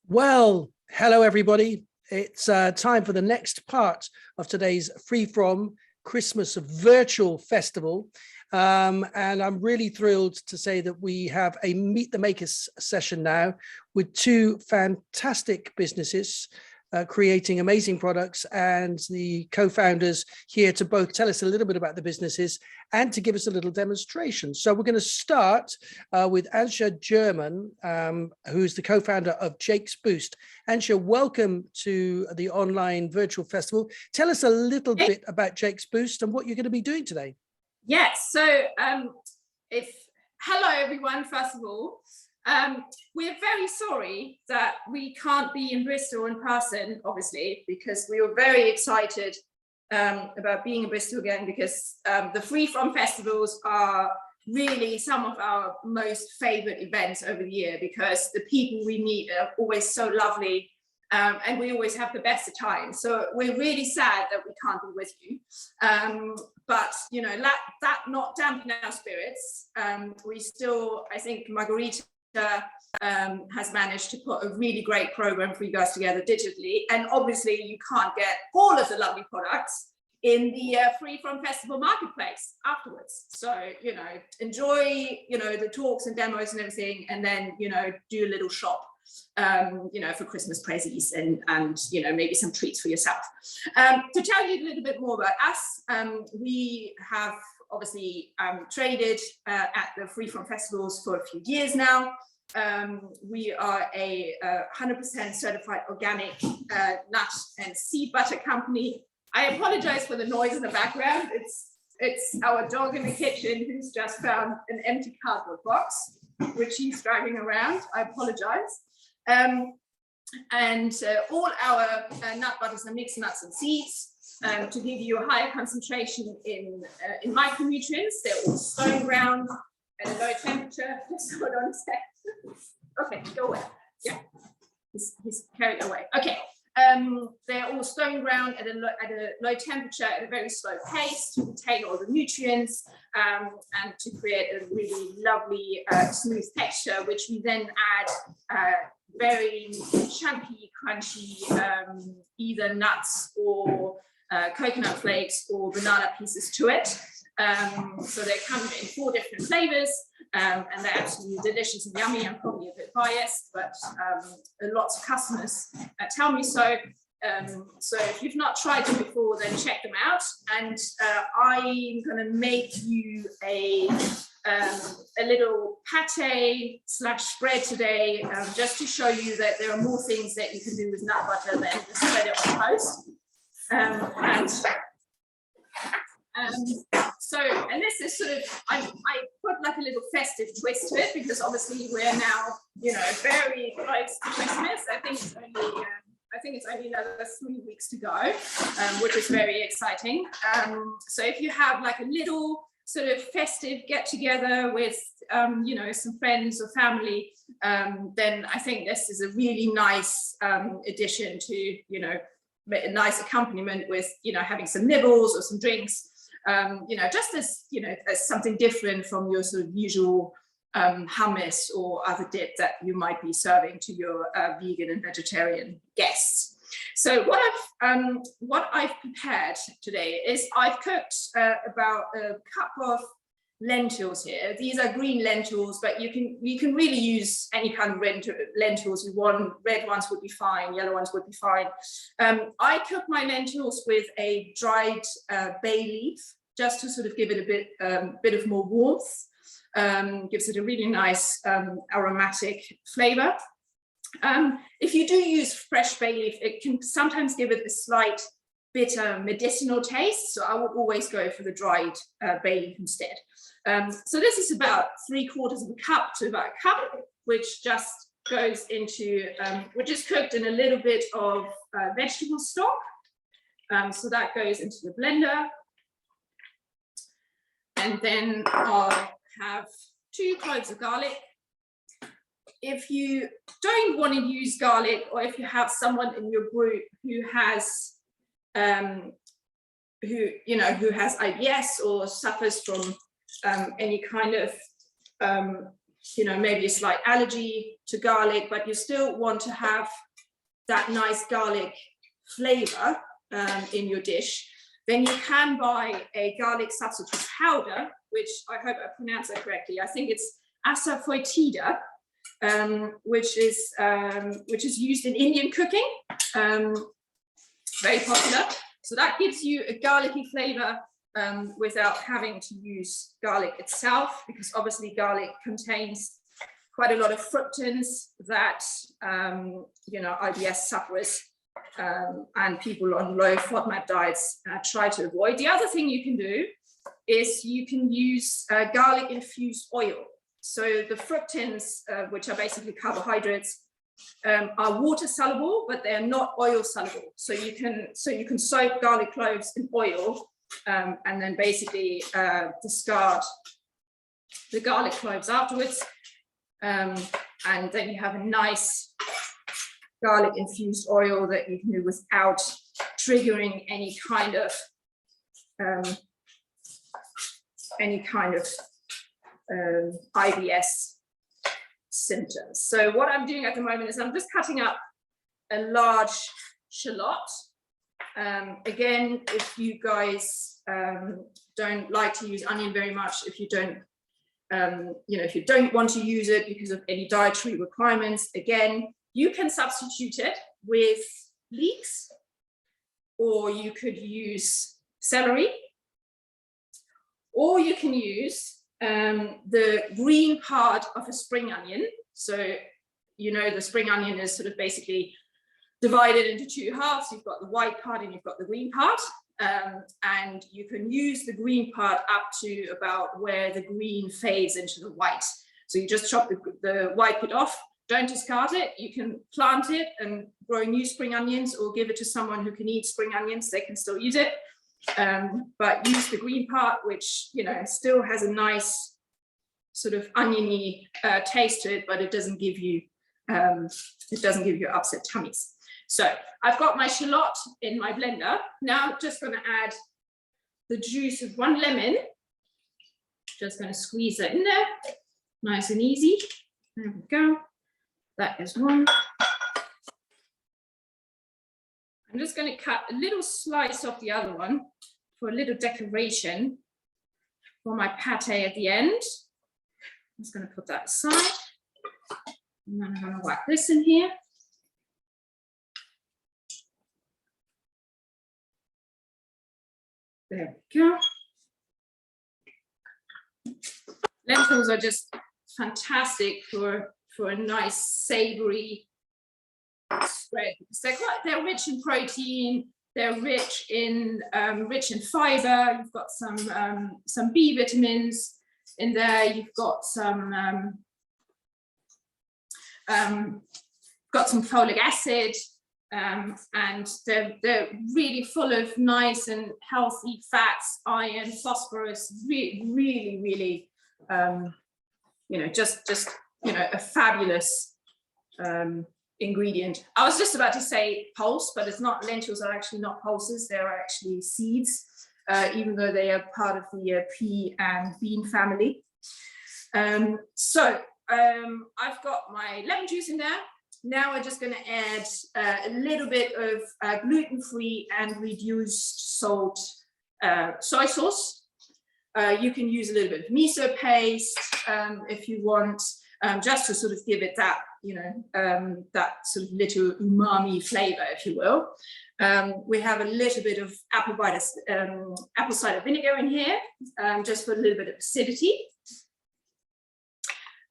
Well, hello everybody. It's time for the next part of today's Free From Christmas virtual festival. And I'm really thrilled to say that we have a Meet the Makers session now with two fantastic businesses creating amazing products, and the co-founders here to both tell us a little bit about the businesses and to give us a little demonstration. So we're going to start with Ansje Germann, who's the co-founder of Jake's Boost. Ansje, welcome to the online virtual festival. Tell us a little bit about Jake's Boost and what you're going to be doing today. Yes, so hello everyone, first of all. We're very sorry that we can't be in Bristol in person, obviously, because we were very excited about being in Bristol again, because the Free From festivals are really some of our most favorite events over the year, because the people we meet are always so lovely, and we always have the best of times. So we're really sad that we can't be with you. But, you know, that not dampen our spirits. We still, I think Margarita has managed to put a really great program for you guys together digitally, and obviously you can't get all of the lovely products in the Free From Festival marketplace afterwards. So, you know, enjoy, you know, the talks and demos and everything, and then, you know, do a little shop, you know, for Christmas presents and you know, maybe some treats for yourself. To tell you a little bit more about us, we have obviously traded at the Free From festivals for a few years now. We are a 100% certified organic nut and seed butter company. I apologize for the noise in the background. It's our dog in the kitchen who's just found an empty cardboard box, which he's dragging around. I apologize. And all our nut butters are mixed nuts and seeds. To give you a higher concentration in micronutrients. They're all stone ground at a low temperature. Just hold on a sec. Okay, go away. Yeah, he's carried away. Okay, they're all stone ground at a low temperature at a very slow pace to retain all the nutrients and to create a really lovely smooth texture, which we then add very chunky, crunchy, either nuts or coconut flakes or banana pieces to it. So they come in 4 different flavors, and they're absolutely delicious and yummy. I'm probably a bit biased, but lots of customers tell me so. So if you've not tried them before, then check them out. And I'm going to make you a little pate / spread today, just to show you that there are more things that you can do with nut butter than just spread it on toast. And this is sort of, I put like a little festive twist to it, because obviously we're now, you know, very close to Christmas. I think it's only another 3 weeks to go, which is very exciting. So if you have like a little sort of festive get together with, you know, some friends or family, then I think this is a really nice addition to, you know, a nice accompaniment with, you know, having some nibbles or some drinks, you know, just as, you know, as something different from your sort of usual hummus or other dip that you might be serving to your vegan and vegetarian guests. So what I've prepared today is I've cooked about a cup of lentils here. These are green lentils, but you can really use any kind of lentils you want. Red ones would be fine, yellow ones would be fine. I cook my lentils with a dried bay leaf, just to sort of give it a bit of more warmth. Gives it a really nice aromatic flavor. If you do use fresh bay leaf, it can sometimes give it a slight bitter medicinal taste, so I would always go for the dried bay leaf instead. So this is about 3/4 of a cup to about a cup, which just goes into, which is cooked in a little bit of vegetable stock. So that goes into the blender. And then I'll have 2 cloves of garlic. If you don't want to use garlic, or if you have someone in your group who has IBS or suffers from any kind of maybe a slight allergy to garlic, but you still want to have that nice garlic flavor in your dish, then you can buy a garlic substitute powder, which I hope I pronounced that correctly. I think it's asafoetida, which is used in Indian cooking, very popular. So that gives you a garlicky flavor without having to use garlic itself, because obviously garlic contains quite a lot of fructans that IBS sufferers and people on low FODMAP diets try to avoid. The other thing you can do is you can use garlic infused oil. So the fructans, which are basically carbohydrates, are water soluble, but they're not oil soluble. So you can soak garlic cloves in oil and then basically discard the garlic cloves afterwards. And then you have a nice garlic infused oil that you can do without triggering any kind of IBS symptoms. So what I'm doing at the moment is I'm just cutting up a large shallot. Again, if you guys don't like to use onion very much, if you don't want to use it because of any dietary requirements, again, you can substitute it with leeks, or you could use celery, or you can use the green part of a spring onion. So, the spring onion is sort of basically divided into two halves. You've got the white part and you've got the green part. And you can use the green part up to about where the green fades into the white. So you just chop the white bit off, don't discard it. You can plant it and grow new spring onions, or give it to someone who can eat spring onions, they can still use it. But use the green part, which still has a nice sort of oniony taste to it, but it doesn't give you upset tummies. So I've got my shallot in my blender. Now I'm just going to add the juice of 1 lemon. Just going to squeeze that in there, nice and easy. There we go. That is one. I'm just going to cut a little slice of the other one for a little decoration for my pate at the end. I'm just going to put that aside. And then I'm going to whack this in here. There we go. Lentils are just fantastic for a nice savoury spread, because they're rich in protein, they're rich in fibre. You've got some B vitamins in there. You've got some folic acid. And they're really full of nice and healthy fats, iron, phosphorus, really, just a fabulous ingredient. I was just about to say pulse, but it's not. Lentils are actually not pulses, they're actually seeds, even though they are part of the pea and bean family. So I've got my lemon juice in there. Now we're just going to add a little bit of gluten-free and reduced salt soy sauce. You can use a little bit of miso paste if you want, just to sort of give it that, that sort of little umami flavor, if you will. We have a little bit of apple cider vinegar in here, just for a little bit of acidity.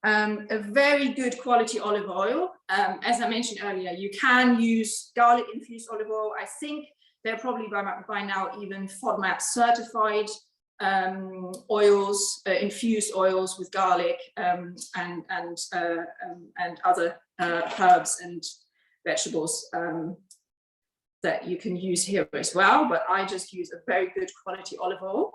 A very good quality olive oil. As I mentioned earlier, you can use garlic infused olive oil. I think they're probably by now even FODMAP certified oils, infused oils with garlic and other herbs and vegetables that you can use here as well. But I just use a very good quality olive oil.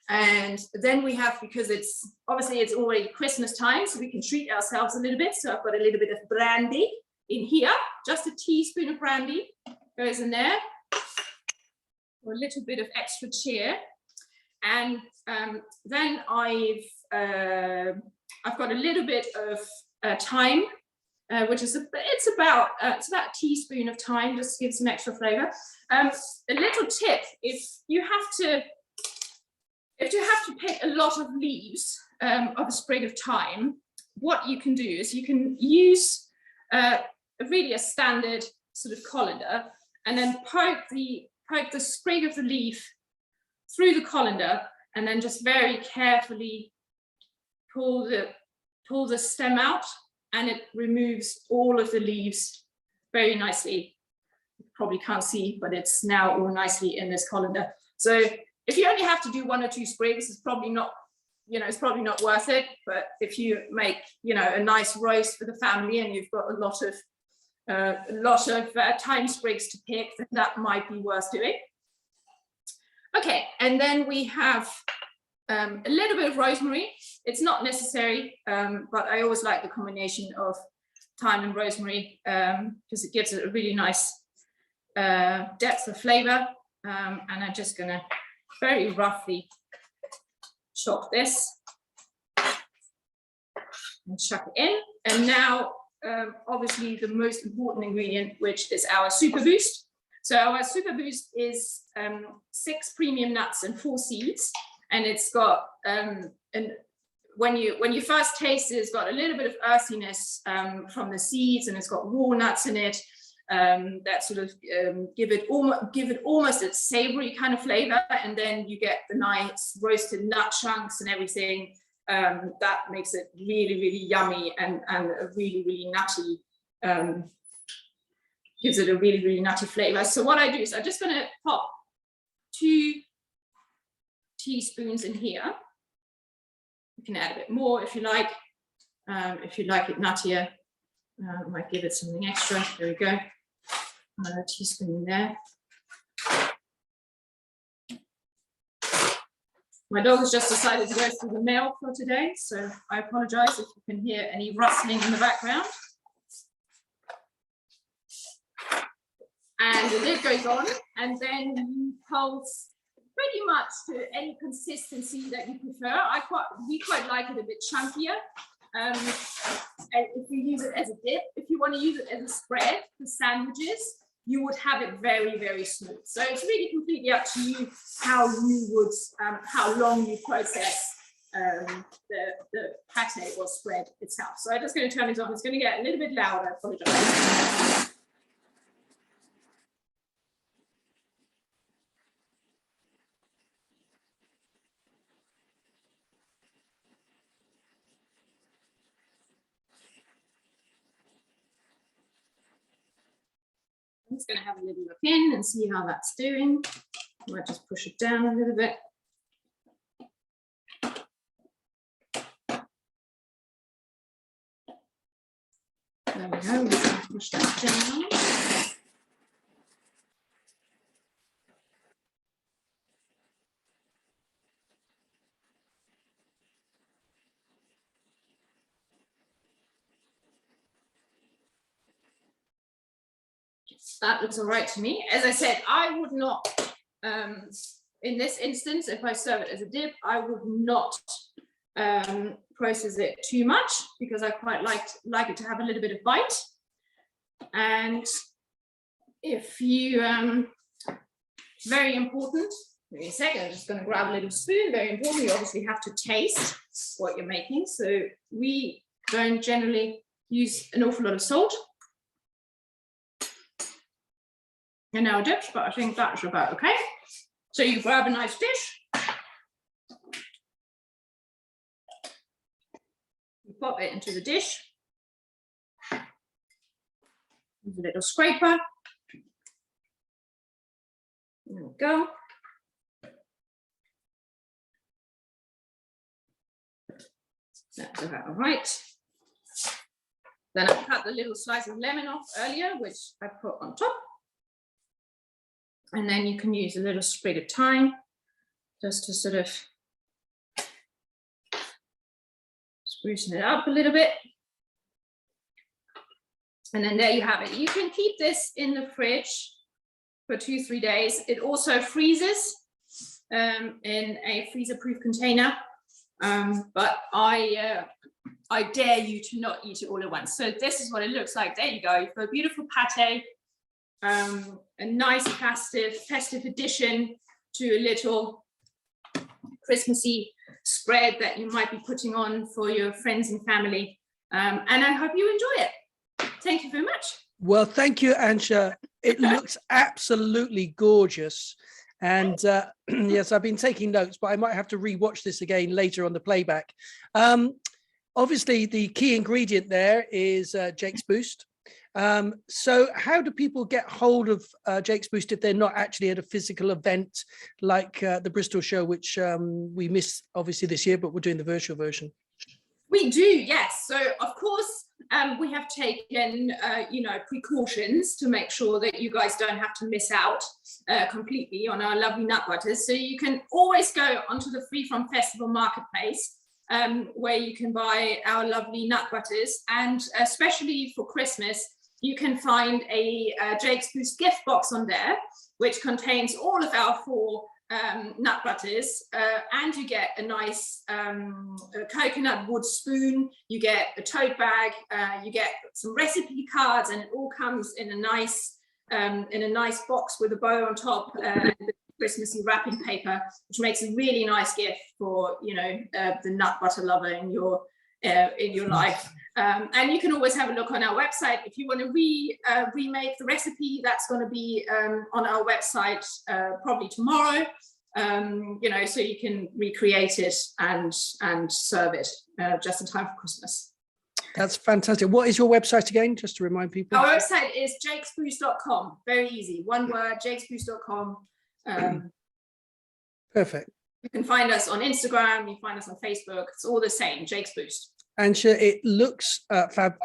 And then we have, because it's already Christmas time, so we can treat ourselves a little bit. So I've got a little bit of brandy in here, just a teaspoon of brandy goes in there, or a little bit of extra cheer. And then I've I've got a little bit of thyme, which is it's about a teaspoon of thyme, just to give some extra flavour. A little tip: if you have to pick a lot of leaves of a sprig of thyme, what you can do is you can use really a standard sort of colander, and then poke the sprig of the leaf through the colander, and then just very carefully pull the stem out, and it removes all of the leaves very nicely. You probably can't see, but it's now all nicely in this colander. So if you only have to do 1 or 2 sprigs, it's probably not, it's probably not worth it. But if you make, a nice roast for the family and you've got a lot of thyme sprigs to pick, then that might be worth doing. Okay, and then we have a little bit of rosemary. It's not necessary, but I always like the combination of thyme and rosemary because it gives it a really nice depth of flavor. And I'm just gonna very roughly chop this and chuck it in. And now, obviously, the most important ingredient, which is our Super Boost. So our Super Boost is 6 premium nuts and 4 seeds. And it's got, and when you first taste it, it's got a little bit of earthiness from the seeds, and it's got walnuts in it that sort of give it almost a savoury kind of flavour. And then you get the nice roasted nut chunks and everything that makes it really, really yummy and a really, really nutty, gives it a really, really nutty flavour. So what I do is I'm just going to pop 2 teaspoons in here. You can add a bit more if you like. If you like it nuttier, I might give it something extra. There we go. Another teaspoon in there. My dog has just decided to go through the mail for today, so I apologise if you can hear any rustling in the background. And the lid goes on, and then you pulse pretty much to any consistency that you prefer. We quite like it a bit chunkier. And if you use it as a dip, if you want to use it as a spread for sandwiches, you would have it very, very smooth. So it's really completely up to you how you would, how long you process the pate or spread itself. So I'm just going to turn it on. It's going to get a little bit louder. I apologize. I'm just going to have a little look in and see how that's doing. I might just push it down a little bit. There we go. We're going to push that down. That looks all right to me. As I said, I would not, in this instance, if I serve it as a dip, I would not process it too much because I quite like it to have a little bit of bite. And if you, very important, wait a second, I'm just going to grab a little spoon, very important, you obviously have to taste what you're making. So we don't generally use an awful lot of salt. And now a dip, but I think that's about okay. So you grab a nice dish. You pop it into the dish. Use a little scraper. There we go. That's about all right. Then I cut the little slice of lemon off earlier, which I put on top. And then you can use a little sprig of thyme just to sort of sprucing it up a little bit. And then there you have it. You can keep this in the fridge for 2-3 days. It also freezes in a freezer-proof container. But I I dare you to not eat it all at once. So this is what it looks like. There you go. You've got a beautiful pate, a nice festive addition to a little Christmassy spread that you might be putting on for your friends and family. And I hope you enjoy it. Thank you very much. Well, thank you, Ansje. It looks absolutely gorgeous. And yes, I've been taking notes, but I might have to rewatch this again later on the playback. Obviously, the key ingredient there is Jake's Boost. So how do people get hold of Jake's Boost if they're not actually at a physical event like the Bristol show, which we missed obviously this year, but we're doing the virtual version? We do, yes. So of course, we have taken, precautions to make sure that you guys don't have to miss out completely on our lovely nut butters. So you can always go onto the Free From Festival marketplace, where you can buy our lovely nut butters, and especially for Christmas, you can find a Jake's Boost gift box on there, which contains all of our 4 nut butters, and you get a nice coconut wood spoon, you get a tote bag, you get some recipe cards, and it all comes in a nice box with a bow on top, and Christmassy wrapping paper, which makes a really nice gift for the nut butter lover in your life. And you can always have a look on our website if you want to remake the recipe. That's going to be on our website probably tomorrow. So you can recreate it and serve it just in time for Christmas. That's fantastic. What is your website again, just to remind people? Our website is jakesboost.com. Very easy, one word, jakesboost.com. Perfect. You can find us on Instagram, you can find us on Facebook. It's all the same, Jake's Boost. Ansje, it looks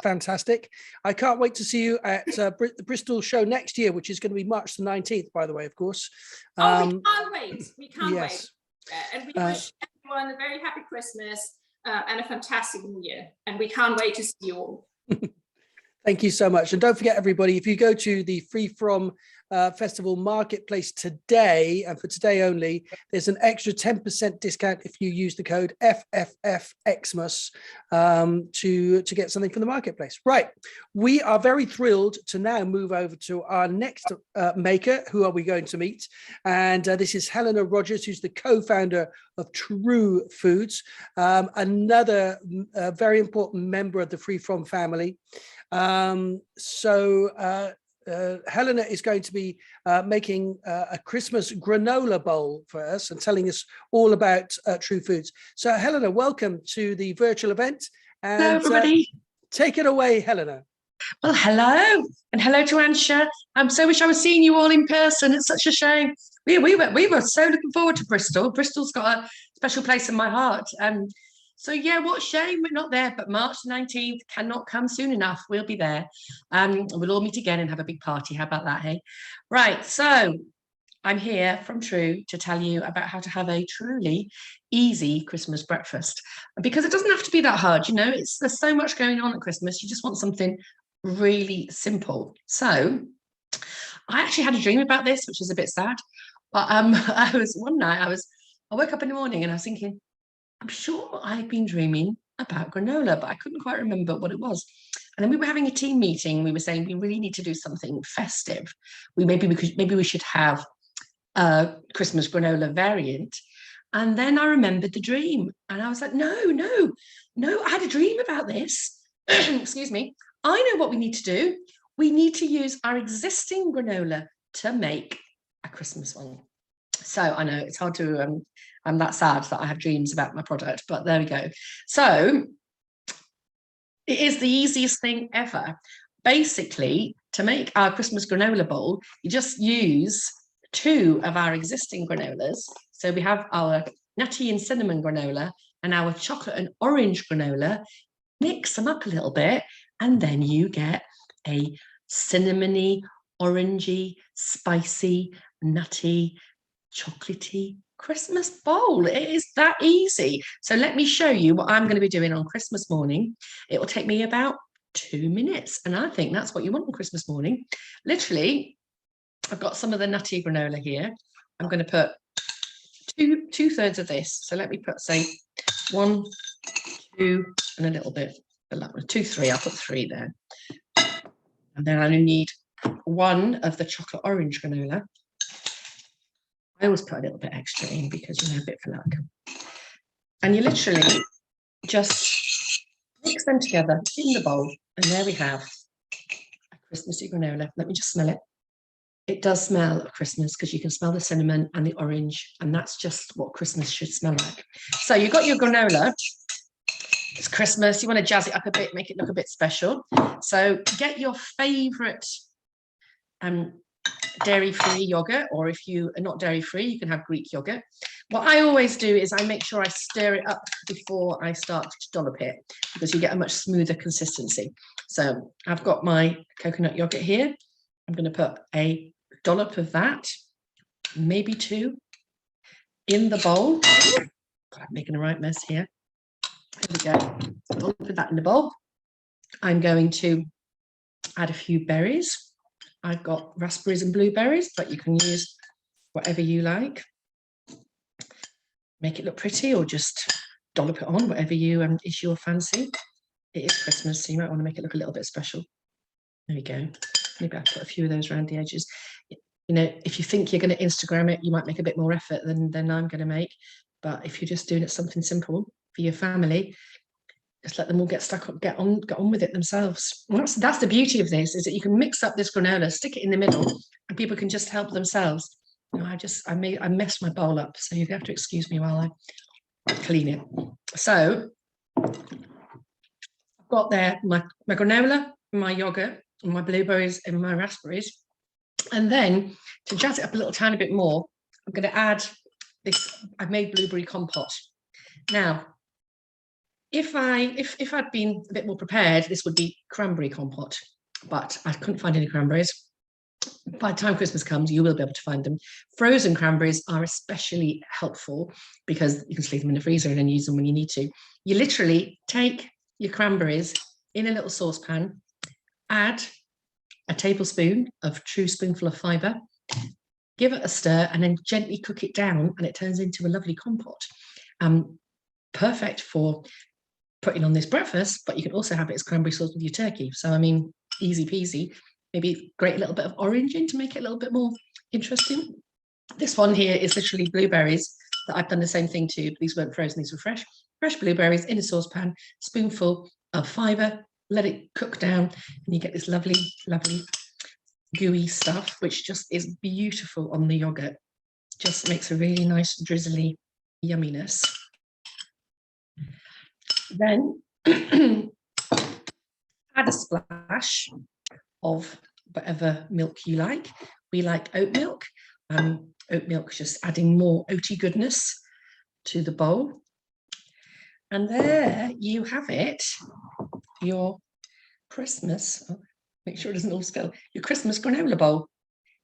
fantastic. I can't wait to see you at the Bristol show next year, which is going to be March the 19th, by the way, of course. We can't wait. We can't wait. And we wish everyone a very happy Christmas and a fantastic New Year. And we can't wait to see you all. Thank you so much. And don't forget, everybody, if you go to the Free From Festival marketplace today, and for today only, there's an extra 10% discount if you use the code FFFXmas to get something from the marketplace. Right. We are very thrilled to now move over to our next maker. Who are we going to meet? And this is Helena Rodgers, who's the co-founder of Troo Foods, another very important member of the Free From family. Helena is going to be making a Christmas granola bowl for us and telling us all about Troo Foods. So Helena, welcome to the virtual event. And, hello, everybody. Take it away, Helena. Well, hello, and hello to Ansje. I so wish I was seeing you all in person. It's such a shame. We were so looking forward to Bristol. Bristol's got a special place in my heart. So yeah, what a shame we're not there, but March 19th cannot come soon enough. We'll be there. We'll all meet again and have a big party. How about that, hey? Right, so I'm here from Troo to tell you about how to have a truly easy Christmas breakfast. Because it doesn't have to be that hard, there's so much going on at Christmas. You just want something really simple. So I actually had a dream about this, which is a bit sad. But one night I woke up in the morning and I was thinking, I'm sure I've been dreaming about granola, but I couldn't quite remember what it was. And then we were having a team meeting. We were saying we really need to do something festive. Maybe we should have a Christmas granola variant. And then I remembered the dream, and I was like, no, I had a dream about this. Excuse me. I know what we need to do. We need to use our existing granola to make a Christmas one. So I know it's hard to, I'm that sad that I have dreams about my product, but there we go. So it is the easiest thing ever. Basically, to make our Christmas granola bowl, you just use 2 of our existing granolas. So we have our nutty and cinnamon granola and our chocolate and orange granola. Mix them up a little bit, and then you get a cinnamony, orangey, spicy, nutty, chocolatey Christmas bowl. It is that easy. So let me show you what I'm going to be doing on Christmas morning. It will take me about 2 minutes, and I think that's what you want on Christmas morning. Literally, I've got some of the nutty granola here. I'm going to put two-thirds of this. So let me put, say, 1, 2, and a little bit, 2, 3, I'll put 3 there. And then I only need 1 of the chocolate orange granola. I always put a little bit extra in because, you know, a bit for luck. And you literally just mix them together in the bowl. And there we have a Christmassy granola. Let me just smell it. It does smell of Christmas because you can smell the cinnamon and the orange. And that's just what Christmas should smell like. So you've got your granola. It's Christmas. You want to jazz it up a bit, make it look a bit special. So get your favourite dairy-free yogurt, or if you are not dairy-free, you can have Greek yogurt. What I always do is I make sure I stir it up before I start to dollop it, because you get a much smoother consistency. So I've got my coconut yogurt here. I'm going to put a dollop of that, maybe 2, in the bowl. God, I'm making a right mess here. There we go. I'll put that in the bowl. I'm going to add a few berries. I've got raspberries and blueberries, but you can use whatever you like. Make it look pretty, or just dollop it on, whatever you is your fancy. It is Christmas, so you might want to make it look a little bit special. There we go. Maybe I'll put a few of those around the edges. You know, if you think you're going to Instagram it, you might make a bit more effort than I'm going to make. But if you're just doing it something simple for your family, just let them all get stuck up, get on with it themselves. And that's the beauty of this, is that you can mix up this granola, stick it in the middle, and people can just help themselves. You know, I messed my bowl up, so you have to excuse me while I clean it. So I've got there my granola, my yogurt, and my blueberries and my raspberries. And then to jazz it up a little tiny bit more, I'm going to add this. I've made blueberry compote. Now, if I'd been a bit more prepared, this would be cranberry compote, but I couldn't find any cranberries. By the time Christmas comes, you will be able to find them. Frozen cranberries are especially helpful because you can just leave them in the freezer and then use them when you need to. You literally take your cranberries in a little saucepan, add a tablespoon of true spoonful of fibre, give it a stir, and then gently cook it down, and it turns into a lovely compote. Perfect for putting on this breakfast, but you can also have it as cranberry sauce with your turkey. So, I mean, easy peasy. Maybe grate a little bit of orange in to make it a little bit more interesting. This one here is literally blueberries that I've done the same thing to, but these weren't frozen, these were fresh. Fresh blueberries in a saucepan, spoonful of fibre, let it cook down, and you get this lovely, lovely gooey stuff, which just is beautiful on the yogurt. Just makes a really nice drizzly yumminess. Then add a splash of whatever milk you like. We like oat milk. Oat milk is just adding more oaty goodness to the bowl. And there you have it, your Christmas, make sure it doesn't all spill, your Christmas granola bowl.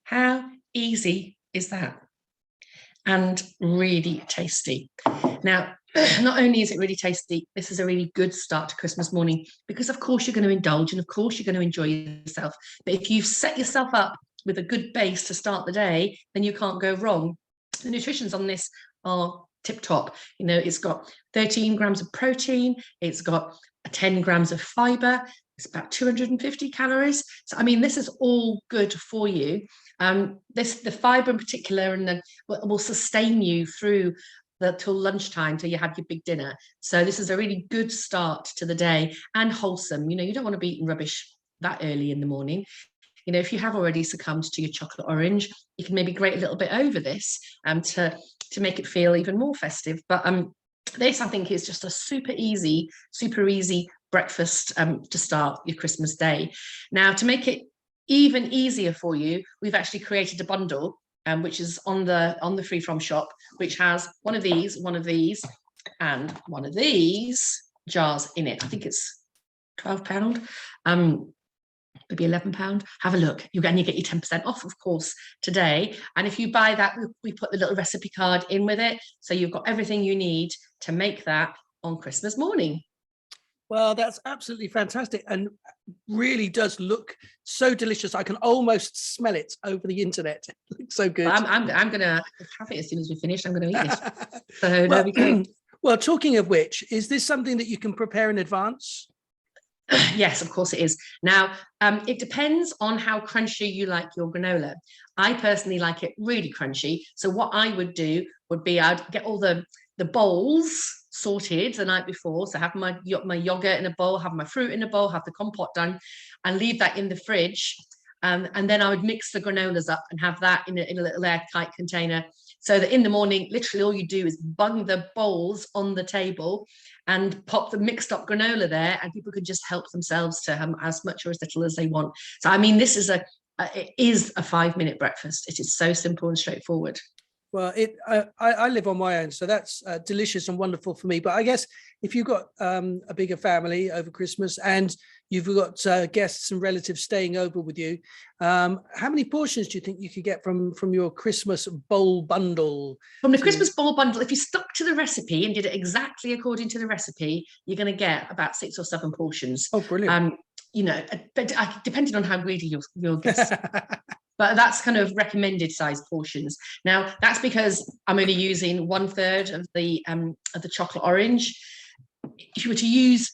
How easy is that? And really tasty. Now, not only is it really tasty, this is a really good start to Christmas morning, because of course you're going to indulge and of course you're going to enjoy yourself. But if you've set yourself up with a good base to start the day, then you can't go wrong. The nutritions on this are tip top. You know, it's got 13 grams of protein, it's got 10 grams of fiber, it's about 250 calories. So, I mean, this is all good for you. The fiber in particular and will sustain you through till lunchtime, till you have your big dinner. So this is a really good start to the day and wholesome. You know, you don't want to be eating rubbish that early in the morning. You know, if you have already succumbed to your chocolate orange, you can maybe grate a little bit over this to make it feel even more festive. But this, I think, is just a super easy breakfast to start your Christmas day. Now, to make it even easier for you, we've actually created a bundle, which is on the Free From shop, which has one of these, and one of these jars in it. I think it's £12. Maybe £11. Have a look. You get your 10% off, of course, today. And if you buy that, we put the little recipe card in with it, so you've got everything you need to make that on Christmas morning. Well, that's absolutely fantastic and really does look so delicious. I can almost smell it over the internet. It looks so good. Well, I'm going to have it as soon as we finish. I'm going to eat it. So there we go. Well, talking of which, is this something that you can prepare in advance? Yes, of course it is. Now, it depends on how crunchy you like your granola. I personally like it really crunchy. So what I would do would be I'd get all the bowls sorted the night before. So have my yogurt in a bowl, have my fruit in a bowl, have the compote done, and leave that in the fridge. And then I would mix the granolas up and have that in a little airtight container. So that in the morning, literally all you do is bung the bowls on the table and pop the mixed up granola there, and people can just help themselves to have as much or as little as they want. So, I mean, this is it is a 5-minute breakfast. It is so simple and straightforward. Well, I live on my own, so that's delicious and wonderful for me. But I guess if you've got a bigger family over Christmas and you've got guests and relatives staying over with you, how many portions do you think you could get from your Christmas bowl bundle? From the Christmas bowl bundle, if you stuck to the recipe and did it exactly according to the recipe, you're going to get about 6 or 7 portions. Oh, brilliant. You know, depending on how greedy your guests. But that's kind of recommended size portions. Now, that's because I'm only using 1/3 of the chocolate orange. If you were to use,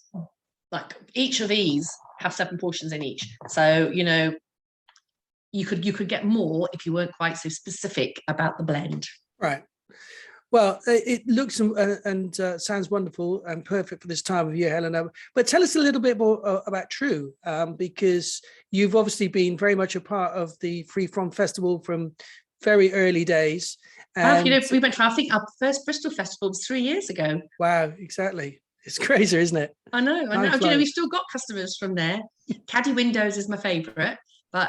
like, each of these have 7 portions in each. So, you know, you could get more if you weren't quite so specific about the blend. Right. Well, it looks and sounds wonderful and perfect for this time of year, Helena. But tell us a little bit more about Troo, because you've obviously been very much a part of the Free From Festival from very early days. And, you know, we went to, I think, our first Bristol festival was 3 years ago. Wow, exactly. It's crazy, isn't it? I know. Do you know, we've still got customers from there. Caddy Windows is my favourite. But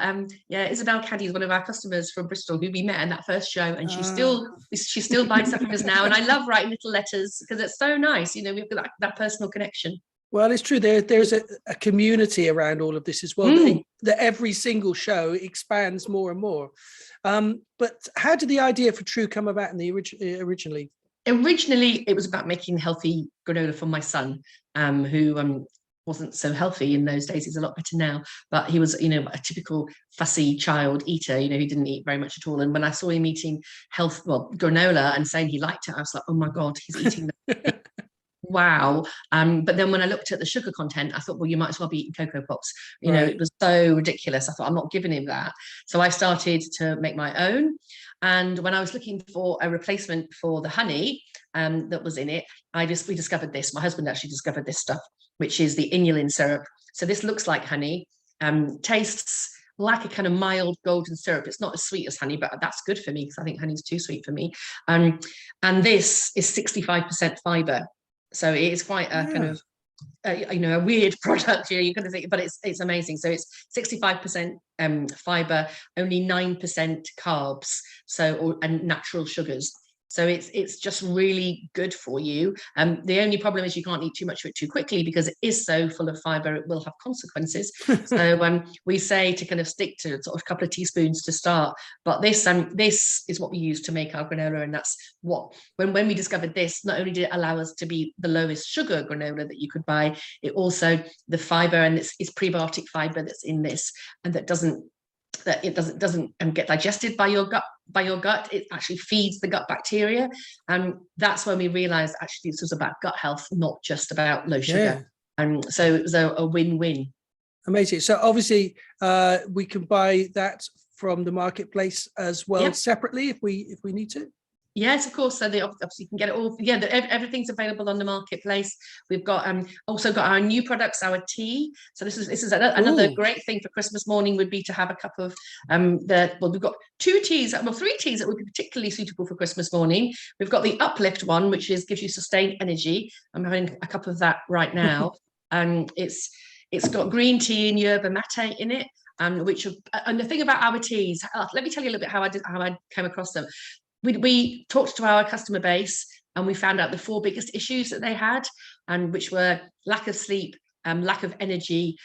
yeah, Isabel Caddy is one of our customers from Bristol who we met in that first show, and she still buys stuff from us now. And I love writing little letters because it's so nice. You know, we've got that personal connection. Well, it's true. There's a community around all of this as well. That every single show expands more and more. But how did the idea for Troo come about in the originally? Originally, it was about making healthy granola for my son, who wasn't so healthy in those days. He's a lot better now, but he was, you know, a typical fussy child eater. You know, he didn't eat very much at all. And when I saw him eating granola and saying he liked it, I was like, oh my God, he's eating that. Wow. But then when I looked at the sugar content, I thought, well, you might as well be eating Cocoa Pops. You know, it was so ridiculous. I thought, I'm not giving him that. So I started to make my own. And when I was looking for a replacement for the honey that was in it, we discovered this. My husband actually discovered this stuff, which is the Inulin Syrup. So this looks like honey, tastes like a kind of mild golden syrup. It's not as sweet as honey, but that's good for me because I think honey's too sweet for me. And this is 65% fibre. So it is quite a kind of, a weird product. You know, you're going to think, but it's amazing. So it's 65% fibre, only 9% carbs, and natural sugars. So it's just really good for you. The only problem is you can't eat too much of it too quickly because it is so full of fibre, it will have consequences. So we say to kind of stick to sort of a couple of teaspoons to start. But this is what we use to make our granola, and that's what when we discovered this, not only did it allow us to be the lowest sugar granola that you could buy, it also the fibre, and it's prebiotic fibre that's in this, and that doesn't get digested by your gut. It actually feeds the gut bacteria, and that's when we realized actually this was about gut health, not just about low sugar. And so it was a win-win. Amazing. So obviously we can buy that from the marketplace as well, separately if we need to. Yes, of course. So obviously you can get it all. Yeah, everything's available on the marketplace. We've got also got our new products, our tea. So this is another great thing for Christmas morning would be to have a cup of we've got 3 teas that would be particularly suitable for Christmas morning. We've got the Uplift one, which gives you sustained energy. I'm having a cup of that right now, and it's got green tea and yerba mate in it. And the thing about our teas, let me tell you a little bit how I came across them. We talked to our customer base and we found out the 4 biggest issues that they had, and which were lack of sleep, lack of energy,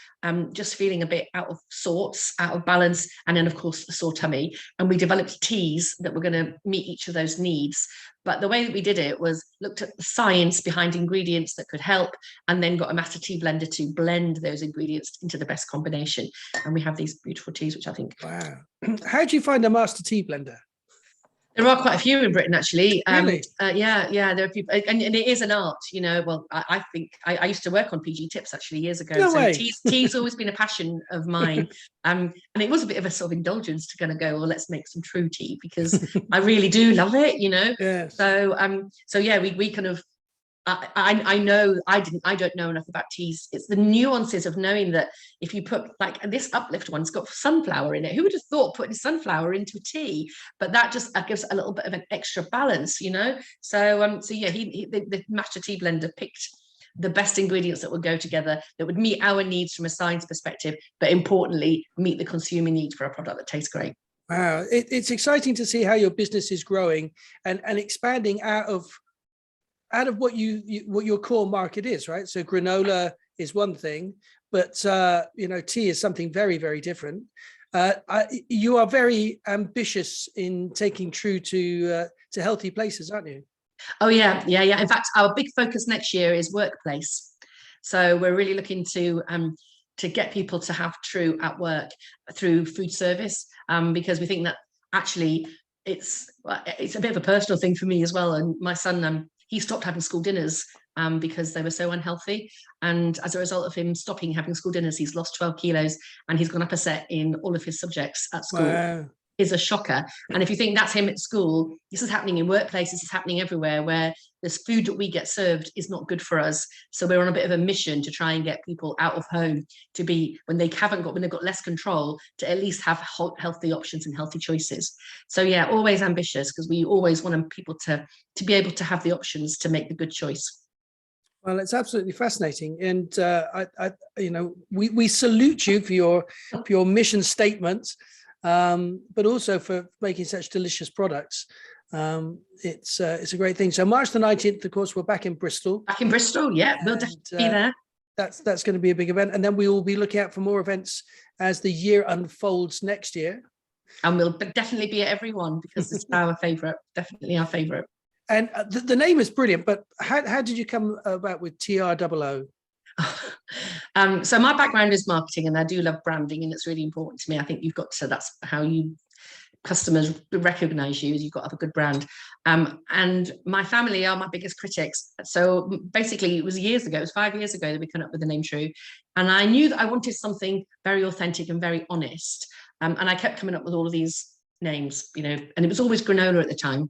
just feeling a bit out of sorts, out of balance, and then of course a sore tummy. And we developed teas that were going to meet each of those needs. But the way that we did it was looked at the science behind ingredients that could help, and then got a master tea blender to blend those ingredients into the best combination. And we have these beautiful teas, which I think. Wow. How do you find a master tea blender? There are quite a few in Britain, actually. Really? Yeah, there are people, and it is an art, Well, I think I used to work on PG tips actually years ago. No So way. tea's always been a passion of mine. And it was a bit of a sort of indulgence to kind of go, well, let's make some true tea because I really do love it, Yes. So yeah, we kind of. I know I don't know enough about teas. It's the nuances of knowing that if you put like this uplift one's got sunflower in it. Who would have thought putting sunflower into a tea? But that just gives a little bit of an extra balance, So yeah, the master tea blender picked the best ingredients that would go together that would meet our needs from a science perspective, but importantly meet the consumer needs for a product that tastes great. Wow, it's exciting to see how your business is growing and expanding out of what what your core market is, right? So granola is one thing, but tea is something very, very different. You are very ambitious in taking True to healthy places, aren't you? Oh yeah. In fact, our big focus next year is workplace. So we're really looking to get people to have True at work through food service, because we think that actually it's a bit of a personal thing for me as well. And my son, he stopped having school dinners because they were so unhealthy. And as a result of him stopping having school dinners, he's lost 12 kilos and he's gone up a set in all of his subjects at school. Wow. Is a shocker. And if you think that's him at school, this is happening in workplaces, it's happening everywhere where this food that we get served is not good for us. So we're on a bit of a mission to try and get people out of home to be, when they've got less control, to at least have healthy options and healthy choices. So yeah, always ambitious because we always want people to be able to have the options to make the good choice. Well, it's absolutely fascinating, and we salute you for your mission statement. But also for making such delicious products. It's a great thing. So March the 19th, of course, we're back in Bristol. Back in Bristol, yeah, we'll definitely be there. That's going to be a big event. And then we will be looking out for more events as the year unfolds next year. And we'll definitely be at every one because it's our favourite, definitely our favourite. And the name is brilliant, but how did you come about with TROO? So my background is marketing and I do love branding and it's really important to me. I think that's how customers recognize you, is you've got to have a good brand. And my family are my biggest critics. So basically it was 5 years ago that we came up with the name True. And I knew that I wanted something very authentic and very honest. And I kept coming up with all of these names, and it was always granola at the time.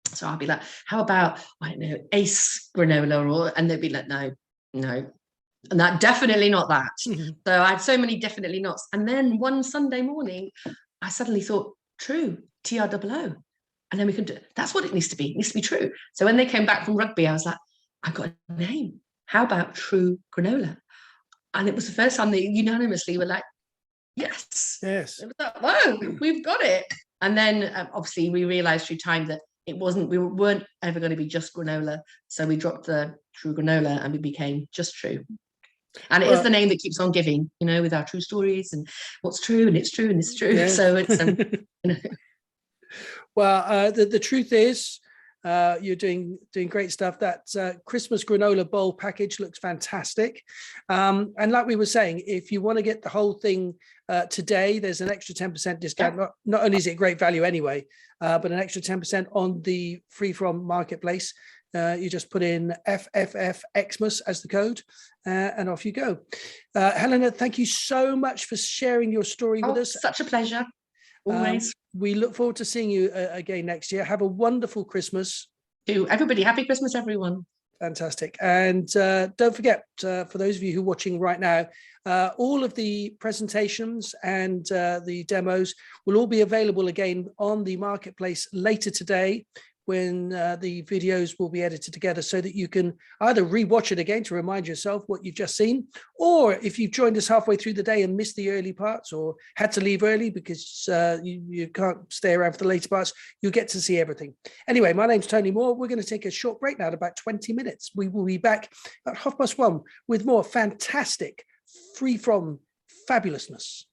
So I'd be like, how about, I don't know, Ace Granola, and they'd be like, no. And that definitely not that. Mm-hmm. So I had so many definitely nots. And then one Sunday morning, I suddenly thought, True, TROO. And then we can do, that's what it needs to be. It needs to be True. So when they came back from rugby, I was like, I've got a name. How about True Granola? And it was the first time they unanimously were like, yes. It was like, whoa, we've got it. And then obviously we realized through time that we weren't ever going to be just granola. So we dropped the True Granola and we became just True. And it is the name that keeps on giving, with our true stories and what's true and it's true and it's true. Yes. So it's, Well, the truth is, you're doing great stuff. That Christmas granola bowl package looks fantastic. And like we were saying, if you want to get the whole thing today, there's an extra 10% discount. Yeah. Not only is it great value anyway, but an extra 10% on the free from marketplace. You just put in FFF Xmas as the code and off you go. Helena, thank you so much for sharing your story with us. Such a pleasure. Always. We look forward to seeing you again next year. Have a wonderful Christmas. To everybody, happy Christmas, everyone. Fantastic. And don't forget, for those of you who are watching right now, all of the presentations and the demos will all be available again on the marketplace later today, when the videos will be edited together, so that you can either rewatch it again to remind yourself what you've just seen, or if you've joined us halfway through the day and missed the early parts or had to leave early because you can't stay around for the later parts, you'll get to see everything. Anyway, my name's Tony Moore. We're going to take a short break now, about 20 minutes. We will be back at 1:30 with more fantastic free from fabulousness.